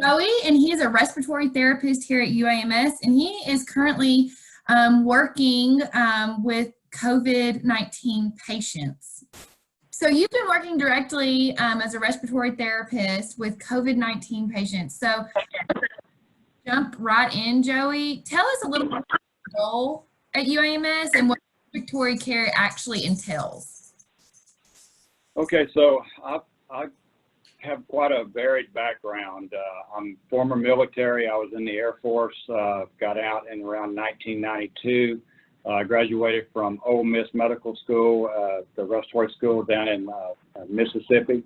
Joey, and he is a respiratory therapist here at UAMS, and he is currently working with COVID-19 patients. So you've been working directly as a respiratory therapist with COVID-19 patients. So jump right in, Joey. Tell us a little bit about your role at UAMS and what respiratory care actually entails. Okay, so I have quite a varied background. I'm former military. I was in the Air Force, got out in around 1992. Graduated from Ole Miss Medical School, the respiratory school down in Mississippi.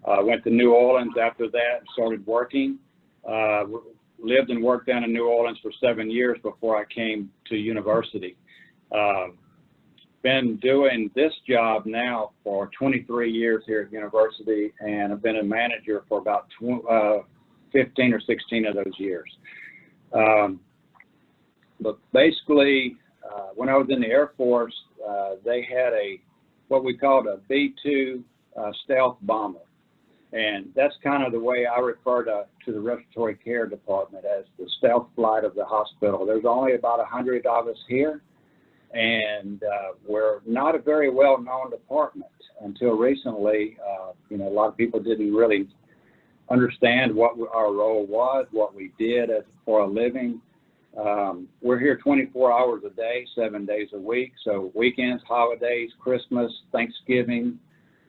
Went to New Orleans after that and started working. Lived and worked down in New Orleans for 7 years before I came to university. Been doing this job now for 23 years here at university, and I've been a manager for about 15 or 16 of those years. But basically, when I was in the Air Force, they had what we called a B-2 stealth bomber. And that's kind of the way I refer to the respiratory care department, as the stealth flight of the hospital. There's only about 100 of us here, and we're not a very well-known department until recently. A lot of people didn't really understand what our role was, what we did for a living. We're here 24 hours a day, 7 days a week. So weekends, holidays, Christmas, Thanksgiving,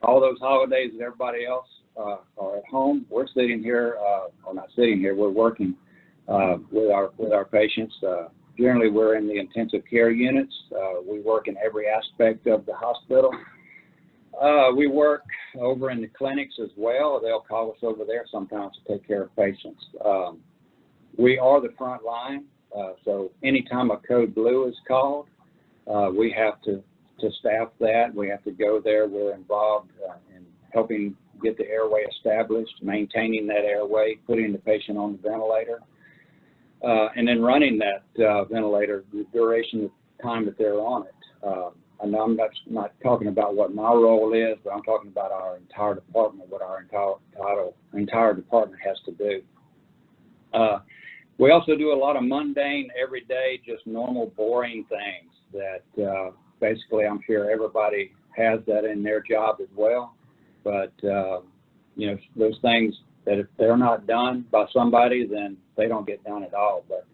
all those holidays that everybody else are at home. We're sitting here, or not sitting here, we're working with our patients. Generally, we're in the intensive care units. We work in every aspect of the hospital. We work over in the clinics as well. They'll call us over there sometimes to take care of patients. We are the front line. So anytime a code blue is called, we have to staff that. We have to go there. We're involved in helping get the airway established, maintaining that airway, putting the patient on the ventilator, and then running that ventilator the duration of time that they're on it. I know I'm not talking about what my role is, but I'm talking about our entire department, what our entire department has to do. We also do a lot of mundane, everyday, just normal, boring things that basically I'm sure everybody has that in their job as well. But, those things that if they're not done by somebody, then they don't get done at all. But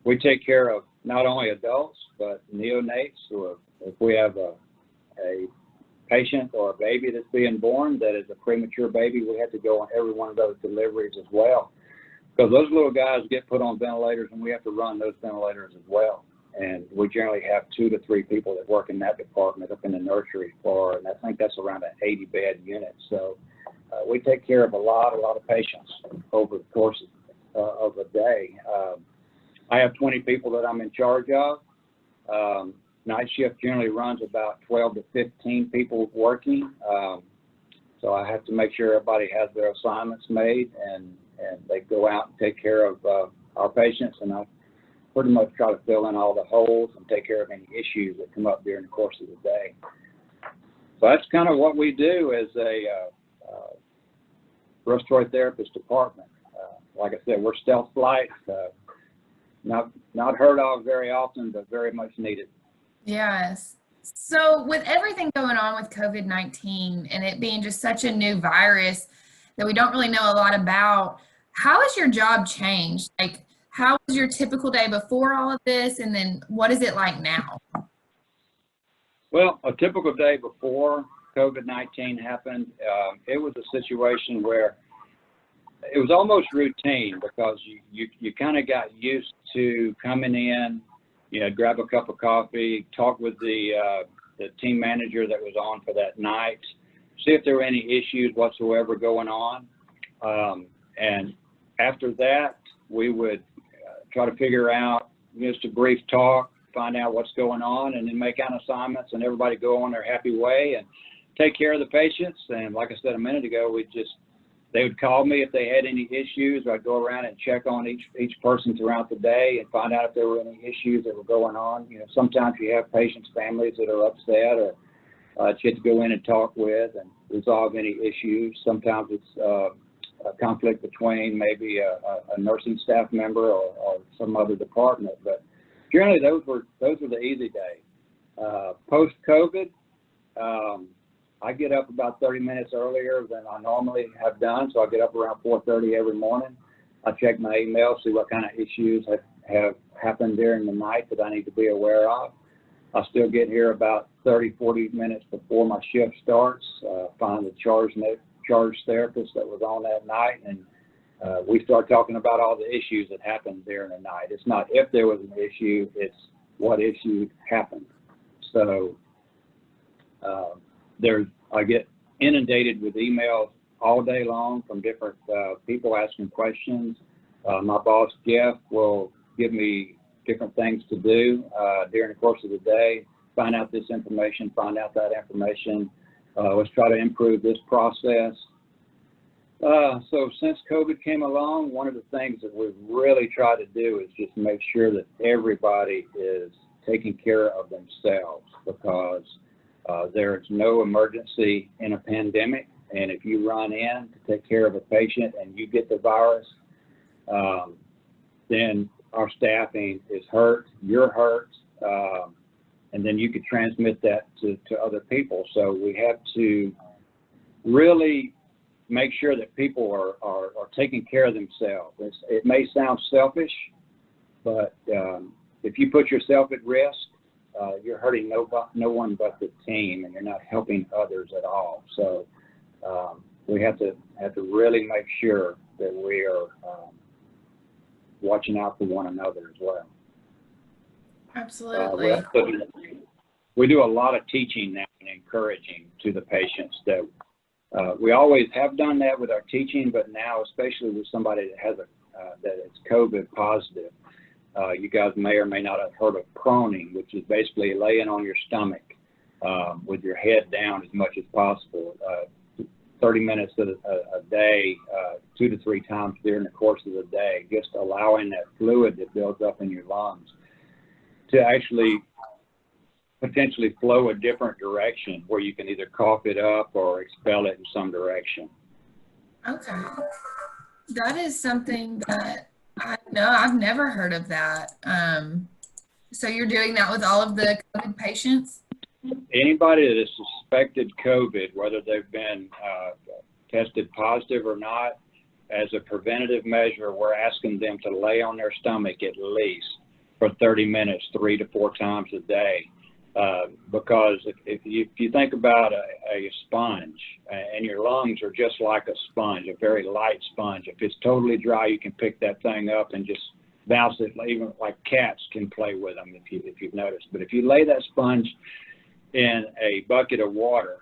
we take care of not only adults, but neonates. Or if we have a patient or a baby that's being born that is a premature baby, we have to go on every one of those deliveries as well. Because those little guys get put on ventilators, and we have to run those ventilators as well. And we generally have 2 to 3 people that work in that department up in the nursery floor, and I think that's around an 80-bed unit. So we take care of a lot of patients over the course of a day. I have 20 people that I'm in charge of. Night shift generally runs about 12 to 15 people working. So I have to make sure everybody has their assignments made, and they go out and take care of our patients, and I pretty much try to fill in all the holes and take care of any issues that come up during the course of the day. So that's kind of what we do as a respiratory therapist department. Like I said, we're stealth flight, not heard of very often, but very much needed. Yes. So with everything going on with COVID-19 and it being just such a new virus that we don't really know a lot about, how has your job changed? Like, how was your typical day before all of this, and then what is it like now? Well, a typical day before COVID-19 happened, it was a situation where it was almost routine, because you kind of got used to coming in, grab a cup of coffee, talk with the team manager that was on for that night, see if there were any issues whatsoever going on. And after that, we would try to figure out just a brief talk, find out what's going on, and then make out assignments, and everybody go on their happy way and take care of the patients. And like I said a minute ago, they would call me if they had any issues. I'd go around and check on each person throughout the day and find out if there were any issues that were going on. Sometimes you have patients' families that are upset, or you have to go in and talk with and resolve any issues. Sometimes it's a conflict between maybe a nursing staff member or some other department. But generally, those were the easy days. Post-COVID, I get up about 30 minutes earlier than I normally have done, so I get up around 4:30 every morning. I check my email, see what kind of issues have happened during the night that I need to be aware of. I still get here about 30, 40 minutes before my shift starts, find the charge therapist that was on that night, and we start talking about all the issues that happened during the night. It's not if there was an issue, it's what issue happened. So I get inundated with emails all day long from different people asking questions. My boss, Jeff, will give me different things to do during the course of the day, find out this information, find out that information. Let's try to improve this process. So since COVID came along, one of the things that we've really tried to do is just make sure that everybody is taking care of themselves, because there is no emergency in a pandemic. And if you run in to take care of a patient and you get the virus, then our staffing is hurt, you're hurt, and then you could transmit that to other people. So we have to really make sure that people are taking care of themselves. It may sound selfish, but if you put yourself at risk, you're hurting no one but the team, and you're not helping others at all. So we have to really make sure that we are watching out for one another as well. Absolutely. We do a lot of teaching now and encouraging to the patients. That we always have done that with our teaching, but now, especially with somebody that has that is COVID positive, you guys may or may not have heard of proning, which is basically laying on your stomach with your head down as much as possible. 30 minutes a day, 2 to 3 times during the course of the day, just allowing that fluid that builds up in your lungs to actually potentially flow a different direction, where you can either cough it up or expel it in some direction. Okay. That is something that I've never heard of that. So you're doing that with all of the COVID patients? Anybody that is suspected COVID, whether they've been tested positive or not, as a preventative measure, we're asking them to lay on their stomach at least for 30 minutes, 3 to 4 times a day. Because if you think about a sponge, and your lungs are just like a sponge, a very light sponge. If it's totally dry, you can pick that thing up and just bounce it, even like cats can play with them, if you've noticed. But if you lay that sponge in a bucket of water,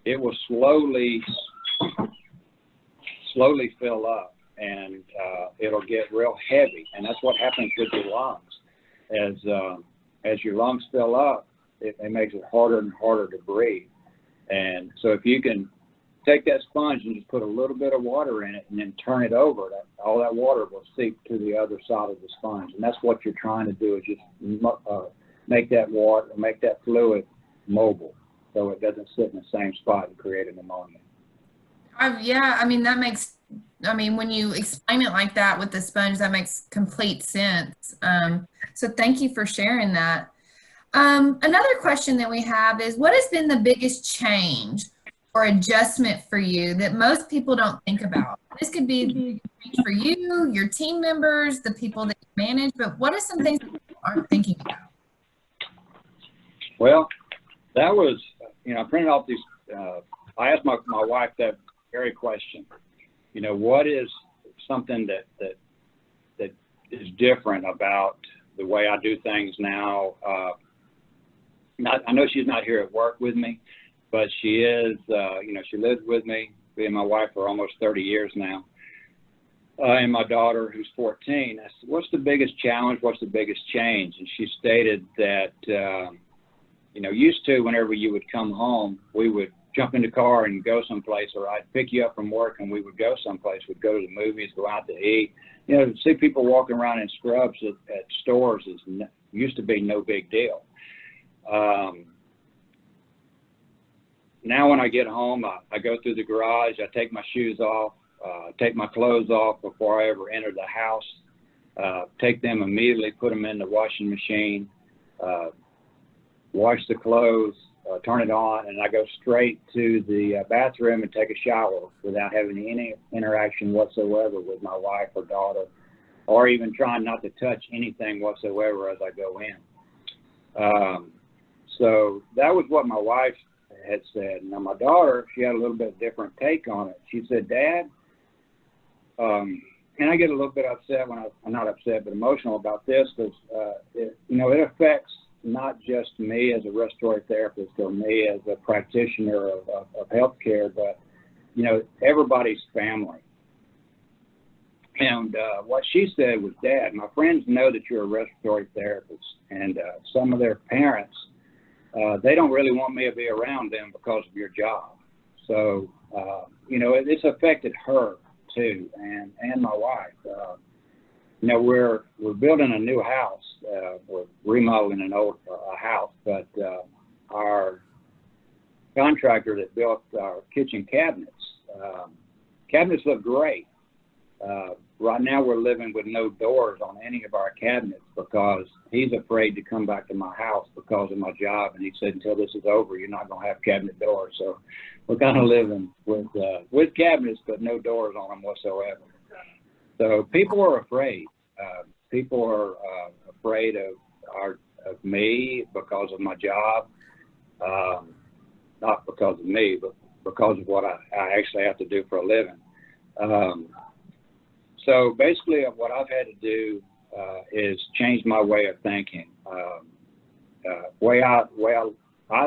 it will slowly fill up, and it'll get real heavy. And that's what happens with your lungs. As your lungs fill up, it makes it harder and harder to breathe. And so if you can take that sponge and just put a little bit of water in it and then turn it over, all that water will seep to the other side of the sponge. And that's what you're trying to do, is just make that water, make that fluid mobile, so it doesn't sit in the same spot and create a pneumonia. Yeah, I mean, when you explain it like that with the sponge, that makes complete sense. So thank you for sharing that. Another question that we have is, what has been the biggest change or adjustment for you that most people don't think about? This could be for you, your team members, the people that you manage, but what are some things that people aren't thinking about? Well, that was, I printed off these, I asked my wife that very question. What is something that is different about the way I do things now? I know she's not here at work with me, but she is, she lives with me, me and my wife for almost 30 years now. And my daughter, who's 14, I said, what's the biggest challenge? What's the biggest change? And she stated that, used to, whenever you would come home, we would jump in the car and go someplace, or I'd pick you up from work and we would go someplace. We'd go to the movies, go out to eat. To see people walking around in scrubs at stores used to be no big deal. Now when I get home, I go through the garage, I take my shoes off, take my clothes off before I ever enter the house, take them immediately, put them in the washing machine, wash the clothes, turn it on, and I go straight to the bathroom and take a shower without having any interaction whatsoever with my wife or daughter, or even trying not to touch anything whatsoever as I go in. So that was what my wife had said. Now my daughter, she had a little bit different take on it. She said, "Dad," and I get a little bit upset when I'm not upset, but emotional about this, because it affects not just me as a respiratory therapist or me as a practitioner of healthcare, but everybody's family. And what she said was, "Dad, my friends know that you're a respiratory therapist, and some of their parents, they don't really want me to be around them because of your job." So, it's affected her too, and my wife. We're building a new house. We're remodeling an old house, but our contractor that built our kitchen cabinets look great. Right now we're living with no doors on any of our cabinets because he's afraid to come back to my house because of my job. And he said, until this is over, you're not going to have cabinet doors. So we're kind of living with cabinets, but no doors on them whatsoever. So people are afraid. People are afraid of me because of my job. Not because of me, but because of what I actually have to do for a living. So basically what I've had to do is change my way of thinking. I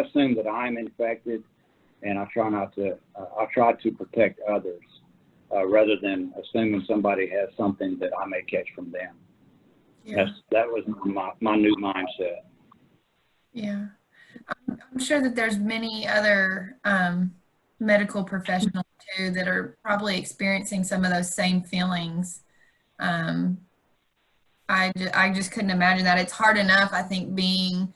assume that I'm infected, and I try to protect others rather than assuming somebody has something that I may catch from them. Yeah. That was my new mindset. Yeah. I'm sure that there's many other medical professionals too that are probably experiencing some of those same feelings. I just couldn't imagine that. It's hard enough, I think, being,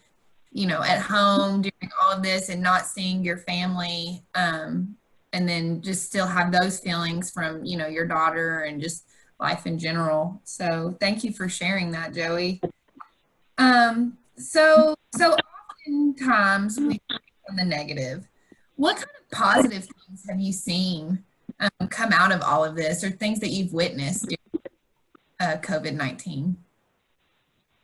at home during all of this and not seeing your family, and then just still have those feelings from, your daughter and just life in general. So thank you for sharing that, Joey. So oftentimes we think on the negative. What kind of positive things have you seen come out of all of this, or things that you've witnessed during COVID-19?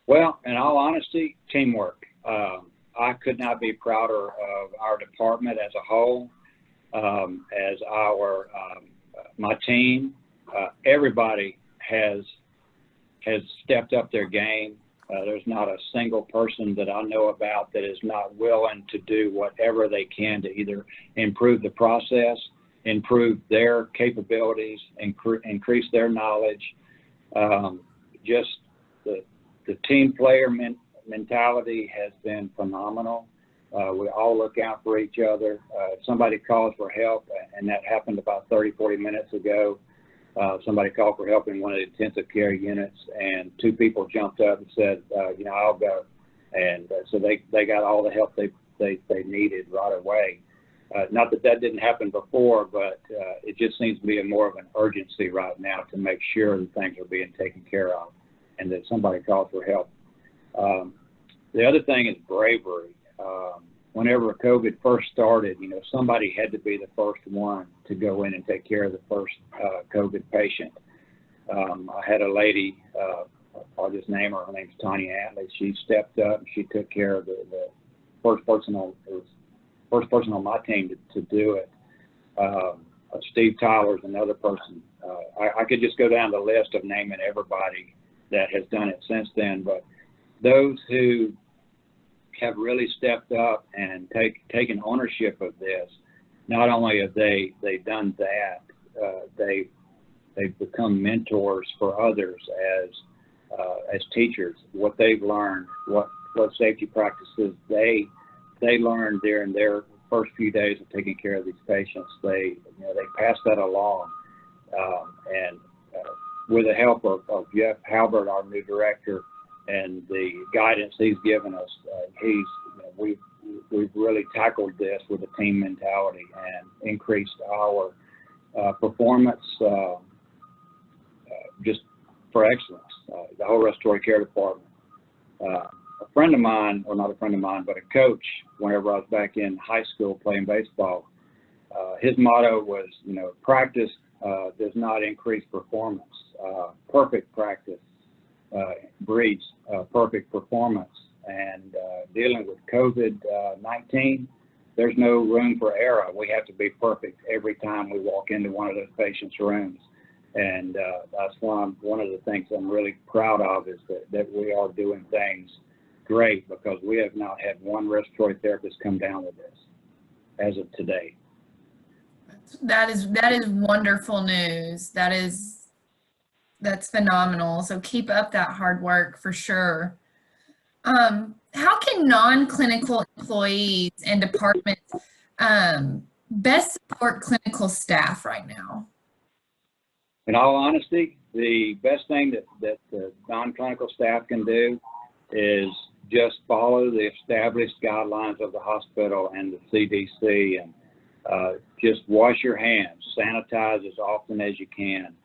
Well, in all honesty, teamwork. I could not be prouder of our department as a whole, as my team. Everybody has stepped up their game. There's not a single person that I know about that is not willing to do whatever they can to either improve the process, improve their capabilities, increase their knowledge. Just the team player mentality has been phenomenal. We all look out for each other. If somebody calls for help, and that happened about 30, 40 minutes ago, somebody called for help in one of the intensive care units, and two people jumped up and said, I'll go. And so they got all the help they needed right away. Not that didn't happen before, but it just seems to be more of an urgency right now to make sure that things are being taken care of and that somebody calls for help. The other thing is bravery. Whenever COVID first started, somebody had to be the first one to go in and take care of the first COVID patient. I had a lady, I'll just name her name's Tanya Atlee. She stepped up and she took care of the first person on my team to do it. Steve Tyler's another person. I could just go down the list of naming everybody that has done it since then, but those who have really stepped up and taken ownership of this, not only have they done that, they've become mentors for others as teachers. What they've learned, what safety practices they learned during their first few days of taking care of these patients, they pass that along. And with the help of Jeff Halbert, our new director, and the guidance he's given us, we've really tackled this with a team mentality and increased our performance just for excellence, the whole respiratory care department. A friend of mine, or not a friend of mine, but a coach, whenever I was back in high school playing baseball, his motto was, you know, practice does not increase performance. Perfect practice breeds perfect performance. And dealing with COVID-19, there's no room for error. We have to be perfect every time we walk into one of those patients' rooms. And that's why one of the things I'm really proud of is that we are doing things great, because we have not had one respiratory therapist come down with this as of today. That is wonderful news. That's phenomenal. So keep up that hard work for sure. How can non-clinical employees and departments best support clinical staff right now? In all honesty, the best thing that the non-clinical staff can do is just follow the established guidelines of the hospital and the CDC, and just wash your hands, sanitize as often as you can.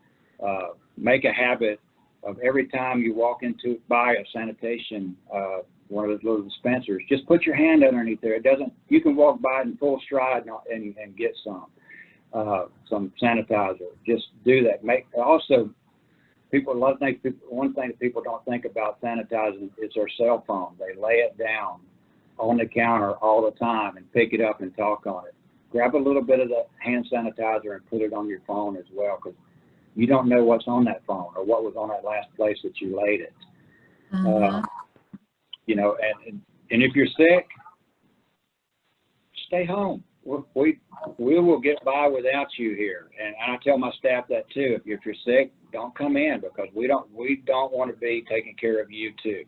Make a habit of every time you walk by a sanitation, one of those little dispensers, just put your hand underneath there. You can walk by it in full stride and get some sanitizer. Just do that. One thing that people don't think about sanitizing is their cell phone. They lay it down on the counter all the time and pick it up and talk on it. Grab a little bit of the hand sanitizer and put it on your phone as well, because you don't know what's on that phone or what was on that last place that you laid it. Mm-hmm. You know, and if you're sick, stay home. We will get by without you here. And I tell my staff that too. If you're sick, don't come in, because we don't want to be taking care of you too.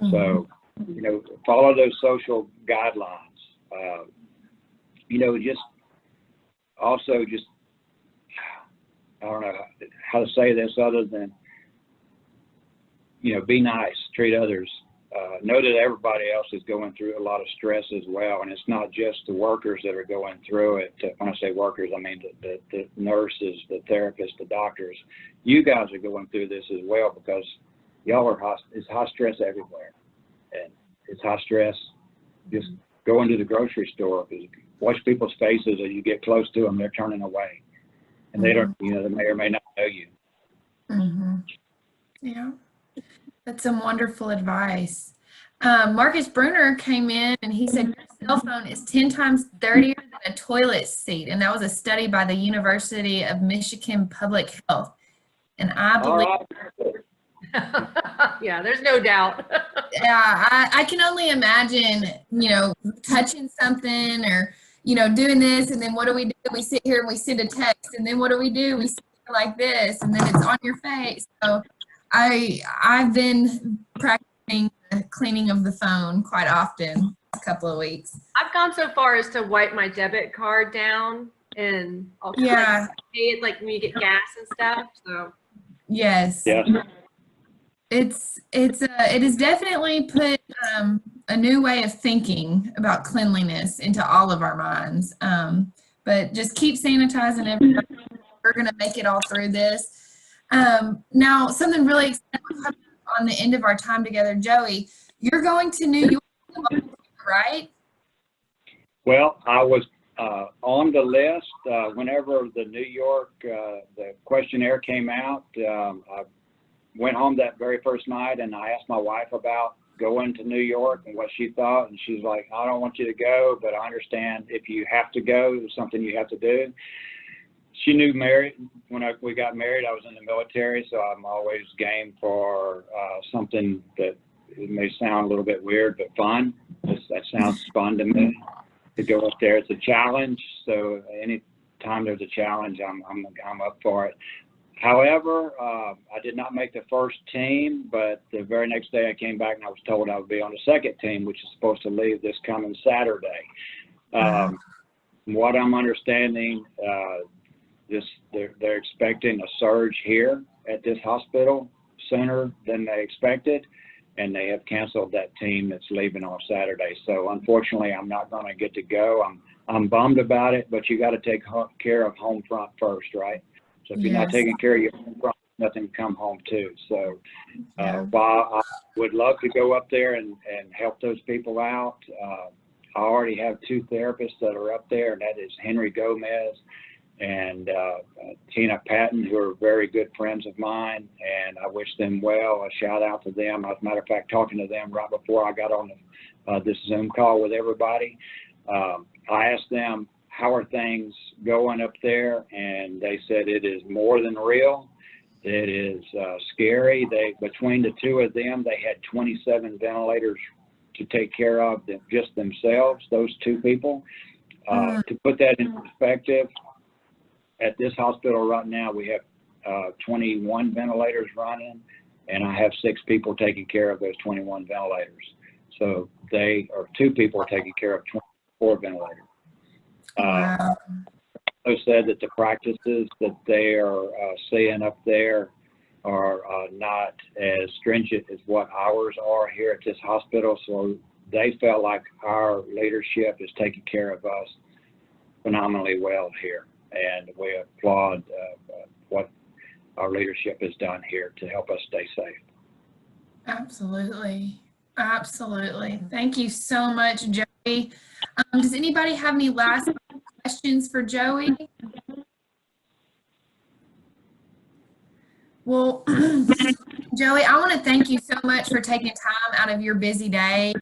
Mm-hmm. So, you know, follow those social guidelines. You know, just I don't know how to say this other than, you know, be nice, treat others. Know that everybody else is going through a lot of stress as well, and it's not just the workers that are going through it. When I say workers, I mean the nurses, the therapists, the doctors. You guys are going through this as well, because y'all it's high stress everywhere, and it's high stress just going to the grocery store, because watch people's faces as you get close to them, they're turning away, and they don't, you know, they may or may not know you. Mm-hmm. Yeah, that's some wonderful advice. Marcus Bruner came in and he said your cell phone is 10 times dirtier than a toilet seat, and that was a study by the University of Michigan Public Health. And I believe, yeah, there's no doubt. Yeah, I can only imagine, you know, touching something or, you know, doing this, and then what do? We sit here and we send a text, and then what do? We sit here like this, and then it's on your face. So I've been practicing the cleaning of the phone quite often a couple of weeks. I've gone so far as to wipe my debit card down, and I'll pay it like when you get gas and stuff. So yes. Yeah. It has definitely put a new way of thinking about cleanliness into all of our minds. But just keep sanitizing everybody. We're going to make it all through this. Now, something really exciting on the end of our time together, Joey. You're going to New York, right? Well, I was on the list whenever the New York the questionnaire came out. I went home that very first night, and I asked my wife about going to New York and what she thought, and she's like, I don't want you to go, but I understand if you have to go, it's something you have to do. She knew when we got married, I was in the military, so I'm always game for something that it may sound a little bit weird, but fun. That sounds fun to me, to go up there. It's a challenge, so any time there's a challenge, I'm up for it. However, I did not make the first team, but the very next day I came back and I was told I would be on the second team, which is supposed to leave this coming Saturday. What I'm understanding, they're expecting a surge here at this hospital sooner than they expected, and they have canceled that team that's leaving on Saturday. So unfortunately, I'm not going to get to go. I'm bummed about it, but you got to take care of home front first, right? So if you're not taking care of your home front, nothing can come home to. So while I would love to go up there and help those people out, I already have 2 therapists that are up there, and that is Henry Gomez and Tina Patton, who are very good friends of mine, and I wish them well. A shout out to them. As a matter of fact, talking to them right before I got on this Zoom call with everybody, I asked them, how are things going up there? And they said it is more than real. It is scary. Between the 2 of them, they had 27 ventilators to take care of just themselves, those 2 people. To put that in perspective, at this hospital right now, we have 21 ventilators running, and I have 6 people taking care of those 21 ventilators. So 2 people are taking care of 24 ventilators. Wow. They said that the practices that they are seeing up there are not as stringent as what ours are here at this hospital. So they felt like our leadership is taking care of us phenomenally well here. And we applaud what our leadership has done here to help us stay safe. Absolutely. Absolutely. Thank you so much, Joey. Does anybody have any last questions for Joey? Well, Joey, I want to thank you so much for taking time out of your busy day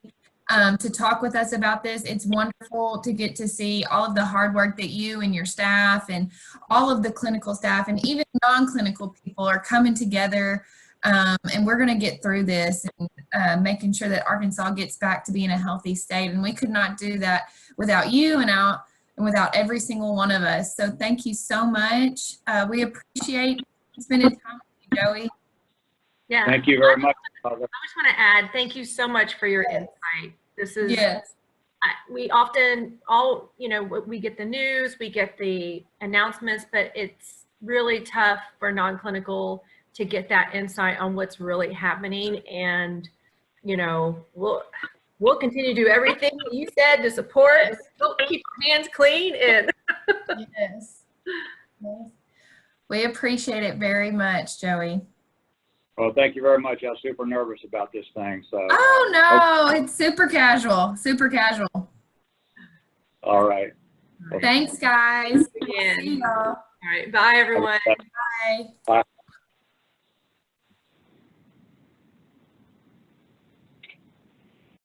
to talk with us about this. It's wonderful to get to see all of the hard work that you and your staff and all of the clinical staff and even non-clinical people are coming together, and we're going to get through this and making sure that Arkansas gets back to being a healthy state. And we could not do that without you and without every single one of us. So thank you so much. We appreciate spending time with you, Joey. Yeah. Thank you very much. I just want to add, thank you so much for your insight. This is, we often we get the news, we get the announcements, but it's really tough for non-clinical to get that insight on what's really happening. And, we'll continue to do everything that you said to support, keep your hands clean. And yes. We appreciate it very much, Joey. Well, thank you very much. I was super nervous about this thing. So. Oh no, it's super casual. Super casual. All right. Thanks, guys. Again. See y'all. All right. Bye, everyone. Bye. Bye.